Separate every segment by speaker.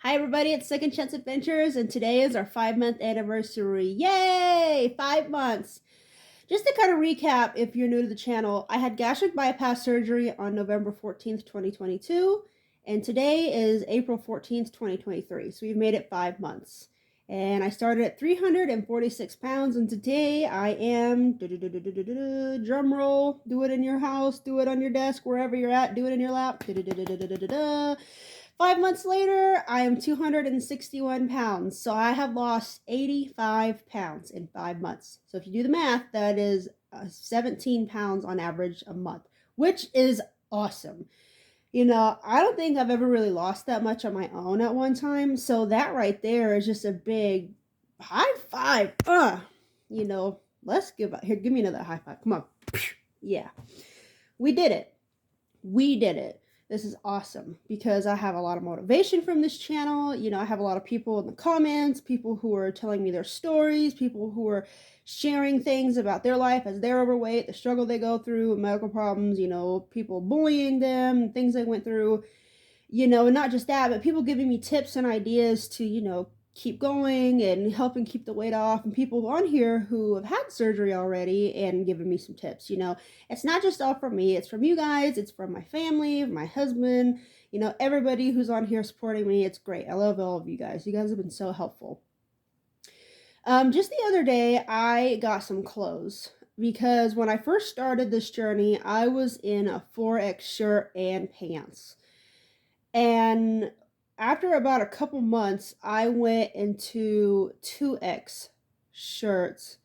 Speaker 1: Hi everybody, it's Second Chance Adventures, and today is our 5-month anniversary. Yay! 5 months! Just to kind of recap, if you're new to the channel, I had gastric bypass surgery on November 14th, 2022, and today is April 14th, 2023. So we've made it 5 months. And I started at 346 pounds, and today I am, drum roll, do it in your house, do it on your desk, wherever you're at, do it in your lap. 5 months later, I am 261 pounds. So I have lost 85 pounds in 5 months. So if you do the math, that is 17 pounds on average a month, which is awesome. I don't think I've ever really lost that much on my own at one time. So that right there is just a big high five. Let's give me another high five. Come on. Yeah. We did it. We did it. This is awesome because I have a lot of motivation from this channel. I have a lot of people in the comments, people who are telling me their stories, people who are sharing things about their life as they're overweight, the struggle they go through, medical problems, people bullying them, things they went through, and not just that, but people giving me tips and ideas to, keep going and helping keep the weight off, and people on here who have had surgery already and giving me some tips. It's not just all from me, it's from you guys, it's from my family, my husband, everybody who's on here supporting me. It's great. I love all of you guys. You guys have been so helpful. Just the other day, I got some clothes because when I first started this journey, I was in a 4X shirt and pants. And after about a couple months, I went into 2X shirts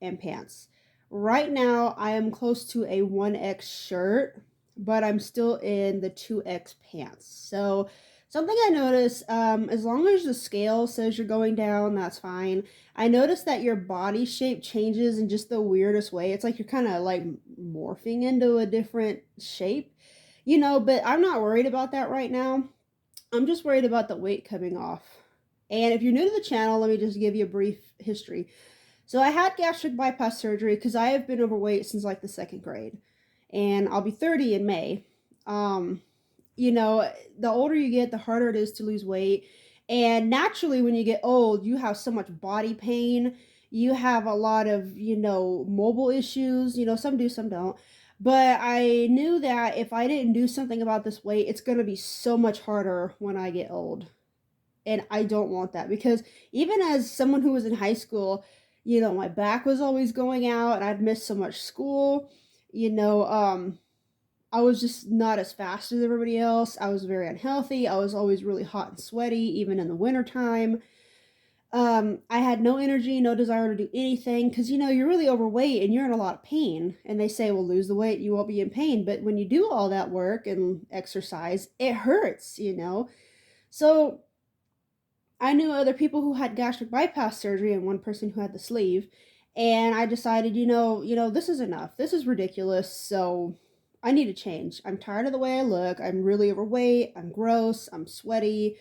Speaker 1: and pants. Right now, I am close to a 1X shirt, but I'm still in the 2X pants. So, something I noticed, as long as the scale says you're going down, that's fine. I noticed that your body shape changes in just the weirdest way. It's like you're kind of like morphing into a different shape, but I'm not worried about that right now. I'm just worried about the weight coming off. And if you're new to the channel, let me just give you a brief history. So I had gastric bypass surgery because I have been overweight since like the second grade, and I'll be 30 in May. Um, the older you get, the harder it is to lose weight. And naturally, when you get old, you have so much body pain. You have a lot of, mobile issues. Some do, some don't. But I knew that if I didn't do something about this weight, it's going to be so much harder when I get old. And I don't want that because even as someone who was in high school, my back was always going out and I'd miss so much school. You know, um, I was just not as fast as everybody else. I was very unhealthy. I was always really hot and sweaty, even in the wintertime. I had no energy, no desire to do anything because, you're really overweight and you're in a lot of pain. And they say, well, lose the weight, you won't be in pain. But when you do all that work and exercise, it hurts. So I knew other people who had gastric bypass surgery and one person who had the sleeve. And I decided, this is enough. This is ridiculous. So I need to change. I'm tired of the way I look. I'm really overweight. I'm gross. I'm sweaty.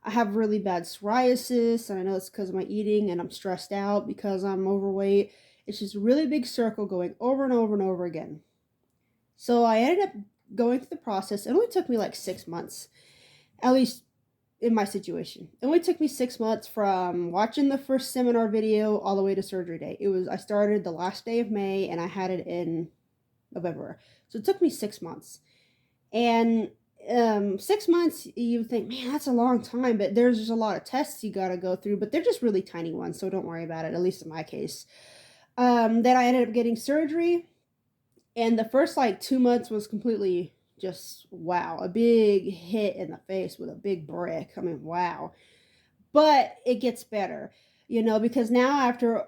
Speaker 1: I have really bad psoriasis. And I know it's because of my eating, and I'm stressed out because I'm overweight. It's just a really big circle going over and over and over again. So I ended up going through the process. It only took me like 6 months, at least in my situation. It only took me 6 months from watching the first seminar video all the way to surgery day. I started the last day of May and I had it in November. So it took me 6 months. And 6 months, you think, man, that's a long time, but there's just a lot of tests you got to go through, but they're just really tiny ones, so don't worry about it, at least in my case. Then I ended up getting surgery, and the first like 2 months was completely just wow, a big hit in the face with a big brick. I mean, wow. But it gets better, because now after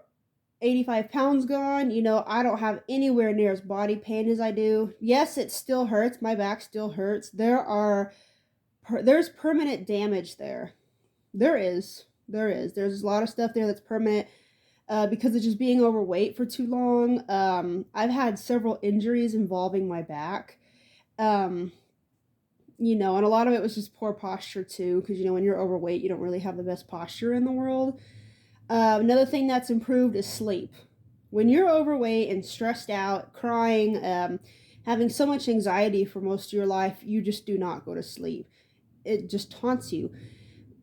Speaker 1: 85 pounds gone, I don't have anywhere near as body pain as I do. Yes, it still hurts. My back still hurts. There's permanent damage there. There is. There is. There's a lot of stuff there that's permanent because of just being overweight for too long. I've had several injuries involving my back. Um, and a lot of it was just poor posture too, because, when you're overweight, you don't really have the best posture in the world. Another thing that's improved is sleep. When you're overweight and stressed out, crying, having so much anxiety for most of your life, you just do not go to sleep. It just taunts you.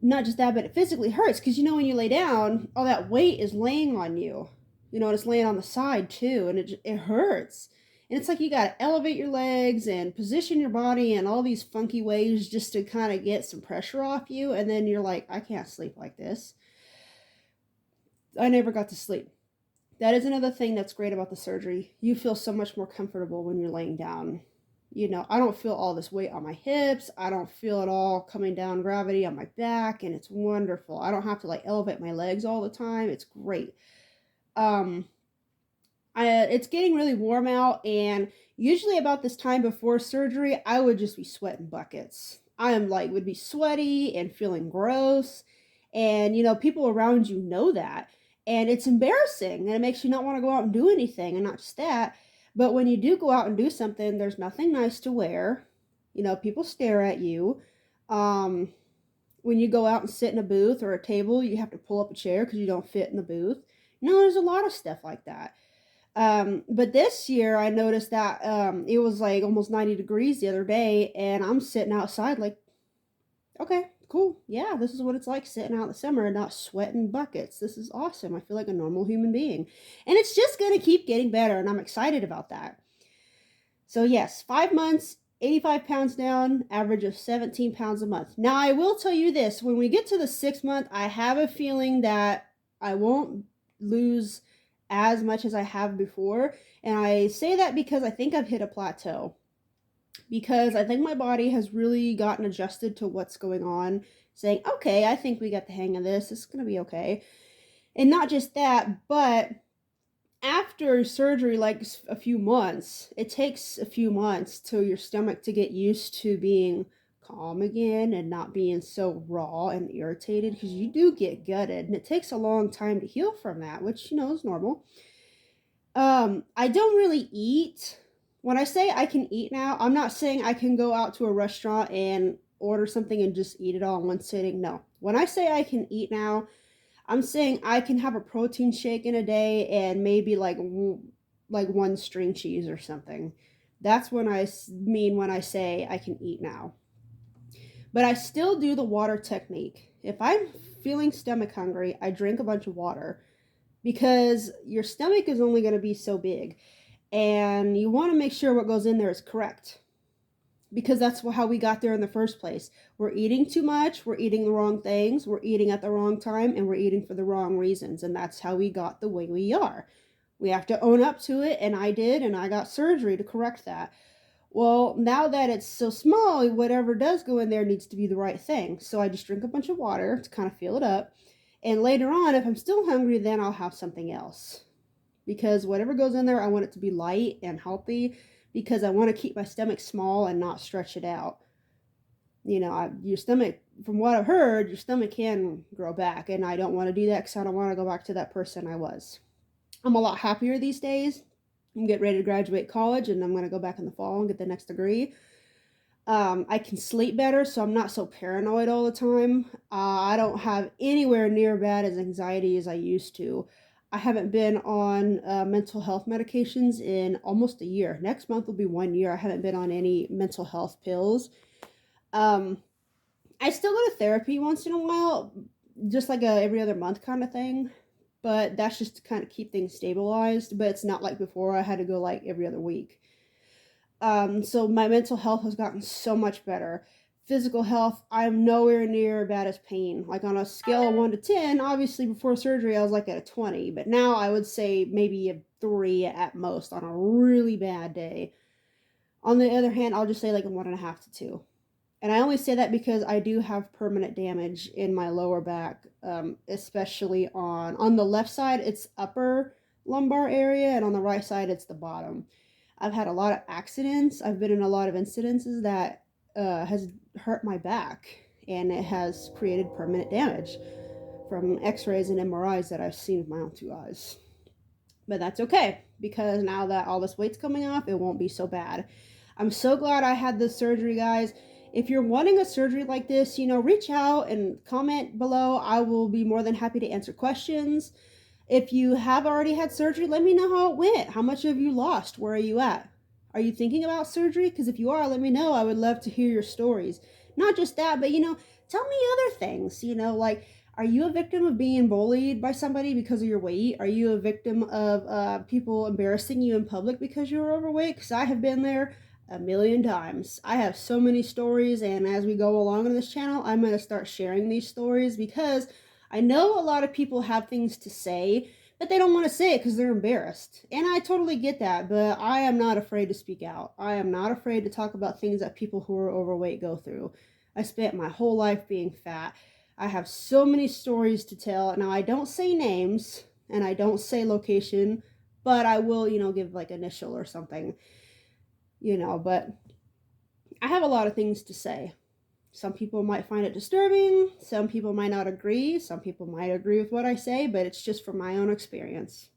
Speaker 1: not just that, but it physically hurts because, when you lay down, all that weight is laying on you, and it's laying on the side too, and it hurts. And it's like you got to elevate your legs and position your body in all these funky ways just to kind of get some pressure off you. And then you're like, I can't sleep like this. I never got to sleep. That is another thing that's great about the surgery. You feel so much more comfortable when you're laying down. I don't feel all this weight on my hips. I don't feel it all coming down gravity on my back, and it's wonderful. I don't have to like elevate my legs all the time. It's great. It's getting really warm out, and usually about this time before surgery, I would just be sweating buckets. Would be sweaty and feeling gross, and people around you know that, and it's embarrassing, and it makes you not want to go out and do anything. And not just that, but when you do go out and do something, there's nothing nice to wear. People stare at you. When you go out and sit in a booth or a table, you have to pull up a chair because you don't fit in the booth. There's a lot of stuff like that. But this year I noticed that it was like almost 90 degrees the other day, and I'm sitting outside like, okay, cool. Yeah, this is what it's like sitting out in the summer and not sweating buckets. This is awesome. I feel like a normal human being. And it's just going to keep getting better, and I'm excited about that. So yes, 5 months, 85 pounds down, average of 17 pounds a month. Now, I will tell you this, when we get to the 6th month, I have a feeling that I won't lose as much as I have before. And I say that because I think I've hit a plateau. Because I think my body has really gotten adjusted to what's going on, saying, okay, I think we got the hang of this. It's going to be okay. And not just that, but after surgery, like a few months, it takes a few months to your stomach to get used to being calm again and not being so raw and irritated, because you do get gutted, and it takes a long time to heal from that, which is normal. I don't really eat. When I say I can eat now, I'm not saying I can go out to a restaurant and order something and just eat it all in one sitting. No. When I say I can eat now, I'm saying I can have a protein shake in a day and maybe like one string cheese or something. That's when I mean when I say I can eat now. But I still do the water technique. If I'm feeling stomach hungry, I drink a bunch of water, because your stomach is only going to be so big, and you want to make sure what goes in there is correct, because that's how we got there in the first place. We're eating too much, we're eating the wrong things, we're eating at the wrong time, and we're eating for the wrong reasons, and that's how we got the way we are. We have to own up to it, and I did, and I got surgery to correct that. Well, now that it's so small, whatever does go in there needs to be the right thing. So I just drink a bunch of water to kind of fill it up. And later on, if I'm still hungry, then I'll have something else. Because whatever goes in there, I want it to be light and healthy, because I want to keep my stomach small and not stretch it out. Your stomach, from what I've heard, your stomach can grow back, and I don't want to do that because I don't want to go back to that person I was. I'm a lot happier these days. I'm getting ready to graduate college, and I'm going to go back in the fall and get the next degree. I can sleep better, so I'm not so paranoid all the time. I don't have anywhere near bad as anxiety as I used to. I haven't been on mental health medications in almost a year. Next month will be 1 year. I haven't been on any mental health pills. I still go to therapy once in a while, just like a every other month kind of thing. But that's just to kind of keep things stabilized. But it's not like before I had to go like every other week. So my mental health has gotten so much better. Physical health, I'm nowhere near bad as pain. Like on a scale of 1 to 10, obviously before surgery I was like at a 20. But now I would say maybe a 3 at most on a really bad day. On the other hand, I'll just say like a 1.5 to 2. And I only say that because I do have permanent damage in my lower back, especially on the left side, it's upper lumbar area, and on the right side, it's the bottom. I've had a lot of accidents. I've been in a lot of incidences that has hurt my back, and it has created permanent damage from x-rays and MRIs that I've seen with my own 2 eyes. But that's okay, because now that all this weight's coming off, it won't be so bad. I'm so glad I had this surgery, guys. If you're wanting a surgery like this, reach out and comment below. I will be more than happy to answer questions. If you have already had surgery, let me know how it went. How much have you lost? Where are you at? Are you thinking about surgery? Because if you are, let me know. I would love to hear your stories. Not just that, but tell me other things, you know, like, are you a victim of being bullied by somebody because of your weight? Are you a victim of people embarrassing you in public because you're overweight? Because I have been there a million times. I have so many stories, and as we go along on this channel, I'm going to start sharing these stories because I know a lot of people have things to say, but they don't want to say it because they're embarrassed. And I totally get that, but I am not afraid to speak out. I am not afraid to talk about things that people who are overweight go through. I spent my whole life being fat. I have so many stories to tell. Now, I don't say names and I don't say location, but I will, you know, give like initial or something, you know, but I have a lot of things to say. Some people might find it disturbing. Some people might not agree. Some people might agree with what I say, but it's just from my own experience.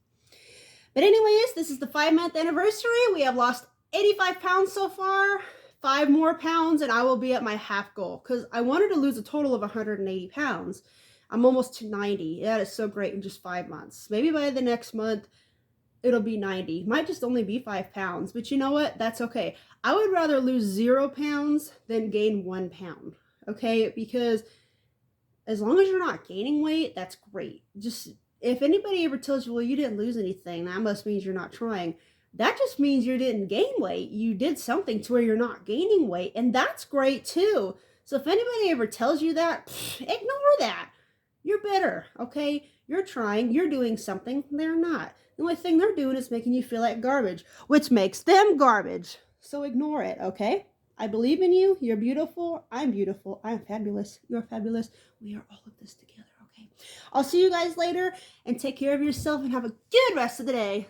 Speaker 1: But anyways, this is the 5-month anniversary. We have lost 85 pounds so far. 5 more pounds and I will be at my half goal because I wanted to lose a total of 180 pounds. I'm almost to 90. That is so great in just 5 months. Maybe by the next month, it'll be 90. Might just only be 5 pounds, but you know what? That's okay. I would rather lose 0 pounds than gain 1 pound, okay? Because as long as you're not gaining weight, that's great. Just, if anybody ever tells you, well, you didn't lose anything, that must mean you're not trying. That just means you didn't gain weight. You did something to where you're not gaining weight, and that's great too. So if anybody ever tells you that, ignore that. You're better, okay? You're trying, you're doing something, they're not. The only thing they're doing is making you feel like garbage, which makes them garbage. So ignore it, okay? I believe in you. You're beautiful. I'm beautiful. I'm fabulous. You're fabulous. We are all of this together, okay? I'll see you guys later, and take care of yourself and have a good rest of the day.